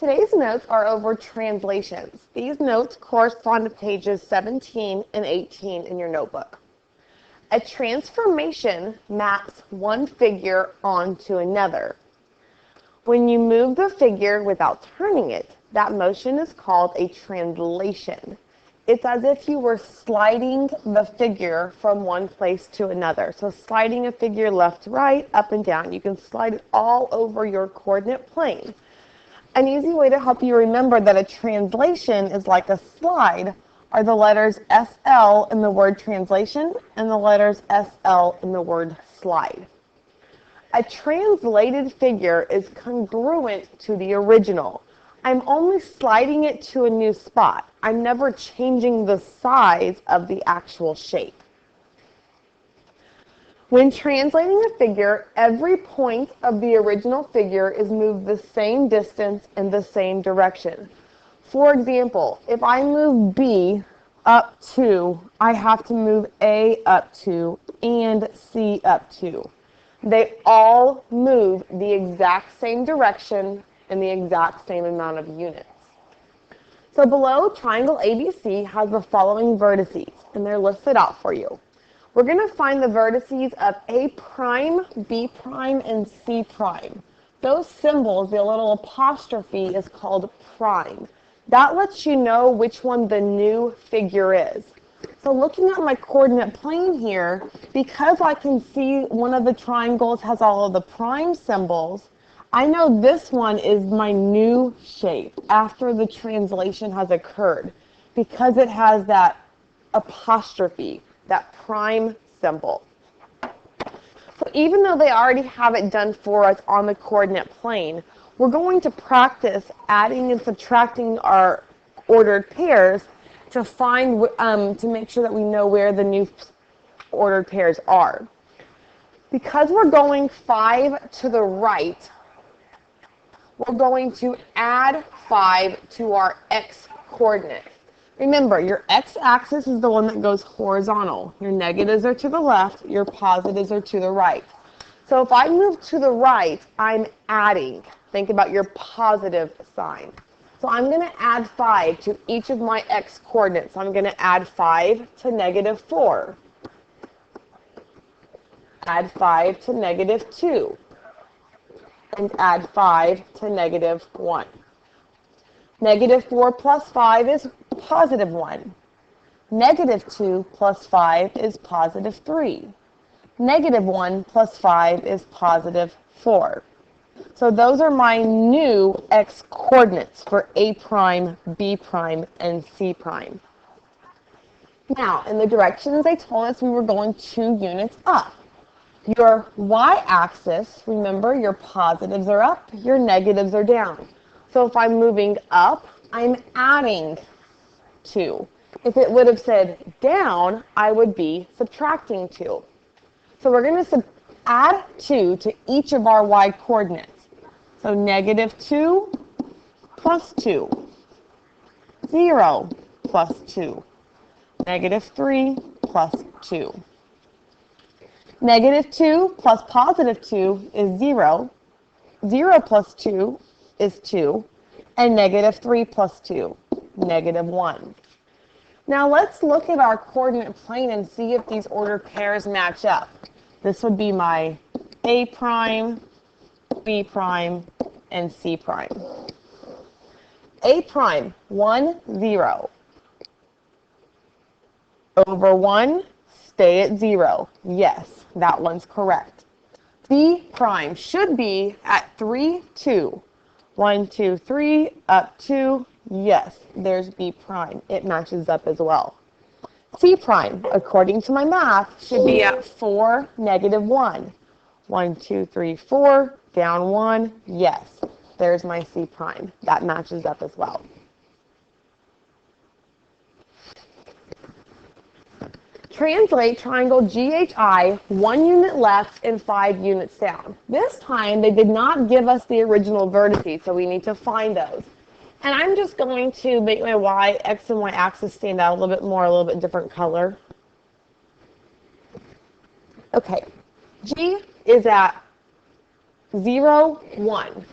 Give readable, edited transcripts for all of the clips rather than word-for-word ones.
Today's notes are over translations. These notes correspond to pages 17 and 18 in your notebook. A transformation maps one figure onto another. When you move the figure without turning it, that motion is called a translation. It's as if you were sliding the figure from one place to another. So sliding a figure left, right, up and down. You can slide it all over your coordinate plane. An easy way to help you remember that a translation is like a slide are the letters SL in the word translation and the letters SL in the word slide. A translated figure is congruent to the original. I'm only sliding it to a new spot. I'm never changing the size of the actual shape. When translating a figure, every point of the original figure is moved the same distance in the same direction. For example, if I move B up 2, I have to move A up 2 and C up 2. They all move the exact same direction in the exact same amount of units. So below, triangle ABC has the following vertices, and they're listed out for you. We're going to find the vertices of A prime, B prime, and C prime. Those symbols, the little apostrophe, is called prime. That lets you know which one the new figure is. So looking at my coordinate plane here, because I can see one of the triangles has all of the prime symbols, I know this one is my new shape after the translation has occurred because it has that apostrophe, that prime symbol. So even though they already have it done for us on the coordinate plane, we're going to practice adding and subtracting our ordered pairs to find, to make sure that we know where the new ordered pairs are. Because we're going 5 to the right, we're going to add 5 to our x coordinates. Remember, your x-axis is the one that goes horizontal. Your negatives are to the left, your positives are to the right. So if I move to the right, I'm adding. Think about your positive sign. So I'm going to add 5 to each of my x coordinates. I'm going to add 5 to -4. Add 5 to -2. And add 5 to -1. -4 plus 5 is +1. -2 plus 5 is +3. -1 plus 5 is +4. So those are my new x coordinates for A prime, B prime, and C prime. Now, in the directions they told us we were going 2 units up. Your y-axis, remember, your positives are up, your negatives are down. So if I'm moving up, I'm adding 2. If it would have said down, I would be subtracting 2. So we're going to add 2 to each of our y coordinates. So -2 plus 2, 0 plus 2, -3 plus 2. -2 plus +2 is 0, 0 plus 2 is 2, and -3 plus 2, -1. Now let's look at our coordinate plane and see if these ordered pairs match up. This would be my A prime, B prime, and C prime. A prime, 1, 0. Over 1, stay at 0. Yes, that one's correct. B prime should be at 3, 2. 1, 2, 3, up 2. Yes, there's B prime. It matches up as well. C prime, according to my math, should be at 4, -1. 1, 2, 3, 4, down 1. Yes, there's my C prime. That matches up as well. Translate triangle GHI 1 unit left and 5 units down. This time they did not give us the original vertices, so we need to find those. And I'm just going to make my X and Y axis stand out a little bit more, a little bit different color. Okay, G is at 0, 1.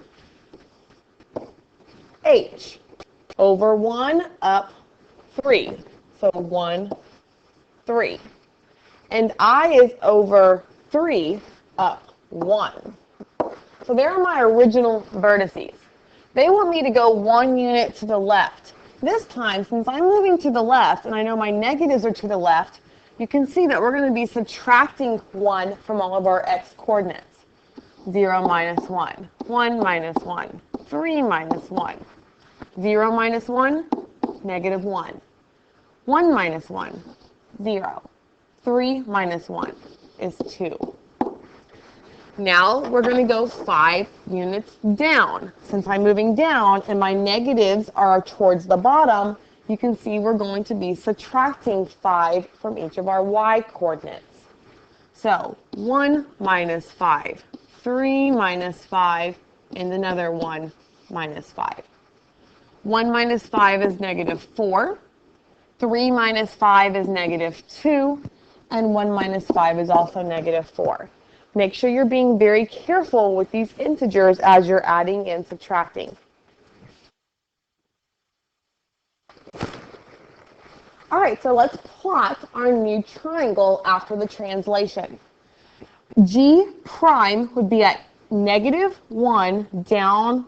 h. Over 1, up 3. So 1, 3. And I is over 3, up 1. So there are my original vertices. They want me to go 1 unit to the left. This time, since I'm moving to the left, and I know my negatives are to the left, you can see that we're going to be subtracting 1 from all of our x coordinates. 0 minus 1, 1 minus 1, 3 minus 1. 0 minus 1, negative 1. 1 minus 1, 0. 3 minus 1 is 2. Now we're going to go 5 units down. Since I'm moving down and my negatives are towards the bottom, you can see we're going to be subtracting 5 from each of our y coordinates. So 1 minus 5, 3 minus 5, and another 1 minus 5. 1 minus 5 is negative 4. 3 minus 5 is negative 2. And 1 minus 5 is also negative 4. Make sure you're being very careful with these integers as you're adding and subtracting. All right, so let's plot our new triangle after the translation. G prime would be at negative 1 down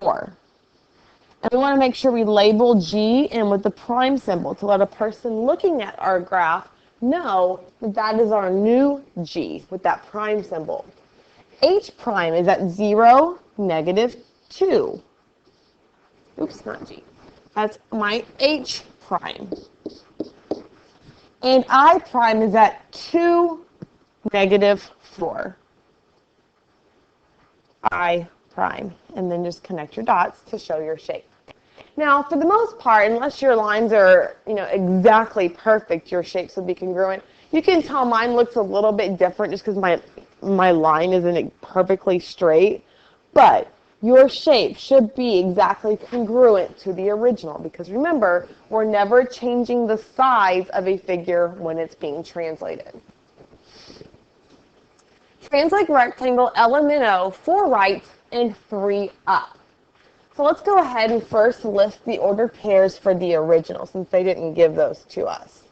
4. And we want to make sure we label G in with the prime symbol to let a person looking at our graph know that that is our new G with that prime symbol. H prime is at 0, negative 2. Oops, not G. That's my H prime. And I prime is at 2, negative 4. I prime. And then just connect your dots to show your shape. Now, for the most part, unless your lines are, exactly perfect, your shapes will be congruent. You can tell mine looks a little bit different just because my line isn't perfectly straight. But your shape should be exactly congruent to the original because remember, we're never changing the size of a figure when it's being translated. Translate rectangle LMNO 4 right and 3 up. So let's go ahead and first list the ordered pairs for the original since they didn't give those to us.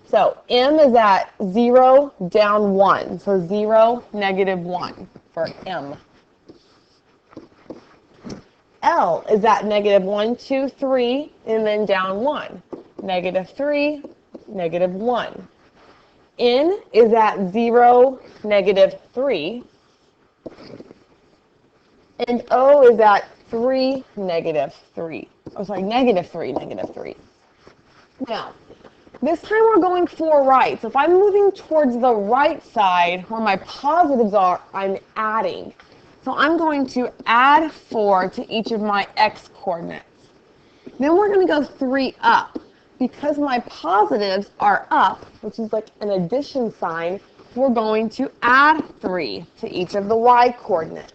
So M is at 0 down 1. So 0, negative 1 for M. L is at negative 1, 2, 3, and then down 1. Negative 3, negative 1. N is at 0, negative 3. And O is at 3, negative 3. Oh, sorry, negative 3, negative 3. Now, this time we're going 4 right. So if I'm moving towards the right side where my positives are, I'm adding. So I'm going to add 4 to each of my x coordinates. Then we're going to go 3 up. Because my positives are up, which is like an addition sign, we're going to add 3 to each of the y coordinates.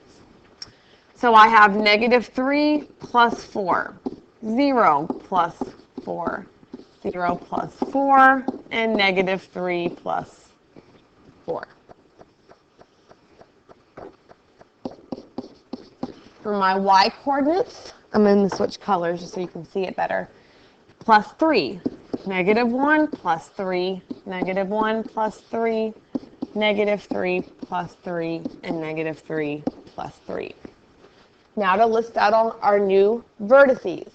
So I have negative 3 plus 4, 0 plus 4, 0 plus 4, and negative 3 plus 4. For my y coordinates, I'm going to switch colors just so you can see it better. Plus 3, negative 1 plus 3, negative 1 plus 3, negative 3 plus 3, and negative 3 plus 3. Now to list out all our new vertices.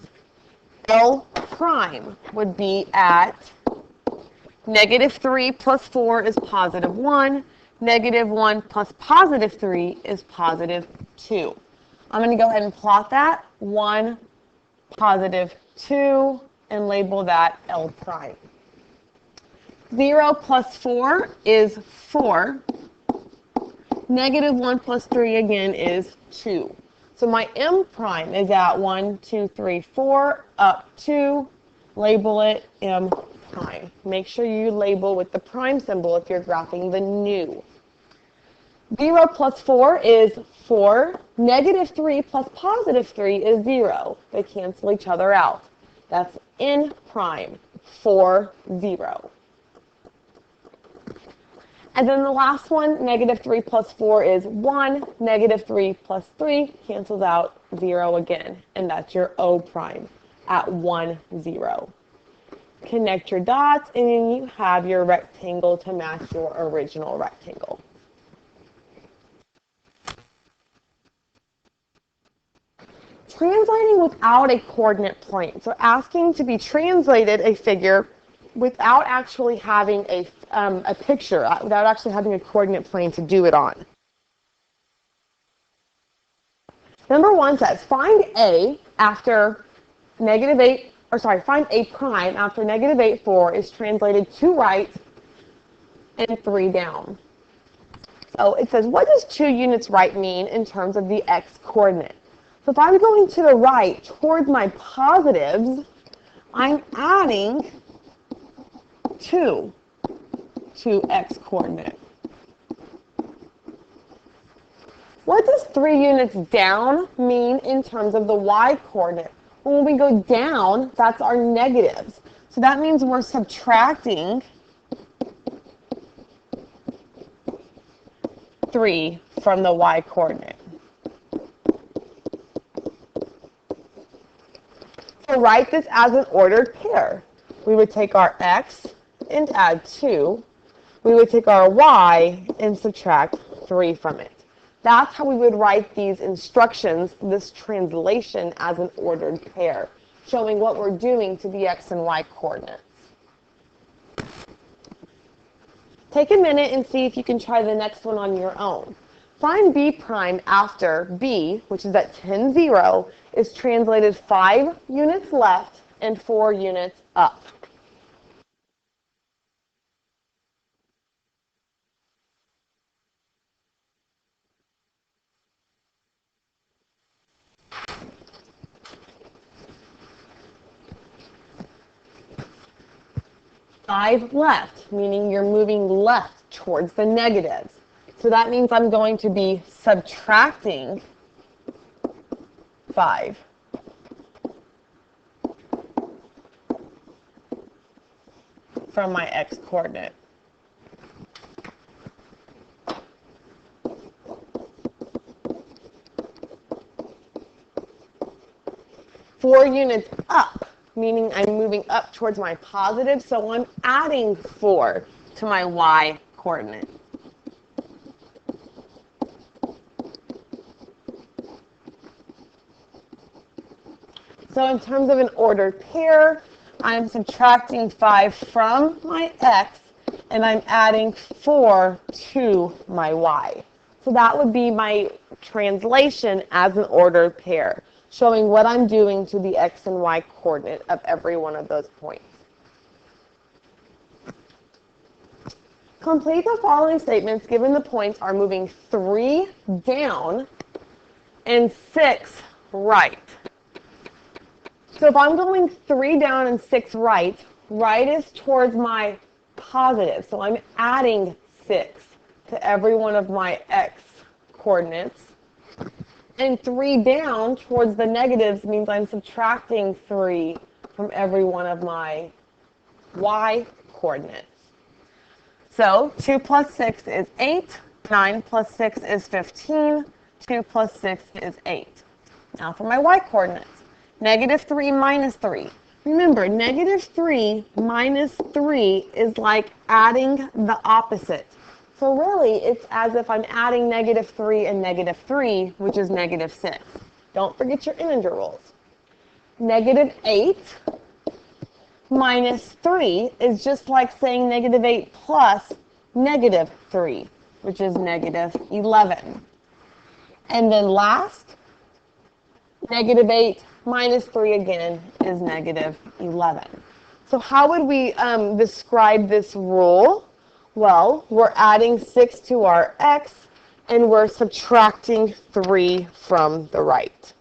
L prime would be at negative 3 plus 4 is positive 1. Negative 1 plus positive 3 is positive 2. I'm going to go ahead and plot that. 1, positive 2, and label that L prime. 0 plus 4 is 4. Negative 1 plus 3 again is 2. So my M prime is at 1, 2, 3, 4, up 2. Label it M prime. Make sure you label with the prime symbol if you're graphing the new. 0 plus 4 is 4. Negative 3 plus positive 3 is 0. They cancel each other out. That's N prime, 4, 0. And then the last one, negative 3 plus 4 is 1. Negative 3 plus 3 cancels out 0 again. And that's your O prime at 1, 0. Connect your dots, and then you have your rectangle to match your original rectangle. Translating without a coordinate plane. So asking to be translated a figure without actually having a picture, without actually having a coordinate plane to do it on. Number 1 says, find A after negative 8, or sorry, find A prime after negative 8, 4 is translated 2 right and 3 down. So it says, what does 2 units right mean in terms of the x coordinate? So if I'm going to the right towards my positives, I'm adding 2 to x coordinate. What does 3 units down mean in terms of the y coordinate? Well, when we go down, that's our negatives. So that means we're subtracting 3 from the y coordinate. So write this as an ordered pair. We would take our x and add 2. We would take our y and subtract 3 from it. That's how we would write these instructions, this translation, as an ordered pair, showing what we're doing to the x and y coordinates. Take a minute and see if you can try the next one on your own. Find b prime after b, which is at 10, 0, is translated 5 units left and 4 units up. Five left, meaning you're moving left towards the negatives. So that means I'm going to be subtracting 5. From my x coordinate. Four units up, meaning I'm moving up towards my positive, so I'm adding 4 to my y coordinate. So in terms of an ordered pair, I'm subtracting 5 from my x, and I'm adding 4 to my y. So that would be my translation as an ordered pair, showing what I'm doing to the x and y coordinate of every one of those points. Complete the following statements given the points are moving 3 down and 6 right. So if I'm going 3 down and 6 right, right is towards my positive. So I'm adding 6 to every one of my x coordinates. And 3 down towards the negatives means I'm subtracting 3 from every one of my y coordinates. So 2 plus 6 is 8. 9 plus 6 is 15. 2 plus 6 is 8. Now for my y coordinates. Negative 3 minus 3. Remember, negative 3 minus 3 is like adding the opposite. So really, it's as if I'm adding negative 3 and negative 3, which is negative 6. Don't forget your integer rules. Negative 8 minus 3 is just like saying negative 8 plus negative 3, which is negative 11. And then last, negative 8 minus 3 again is negative 11. So how would we describe this rule? Well, we're adding 6 to our x, and we're subtracting 3 from the right.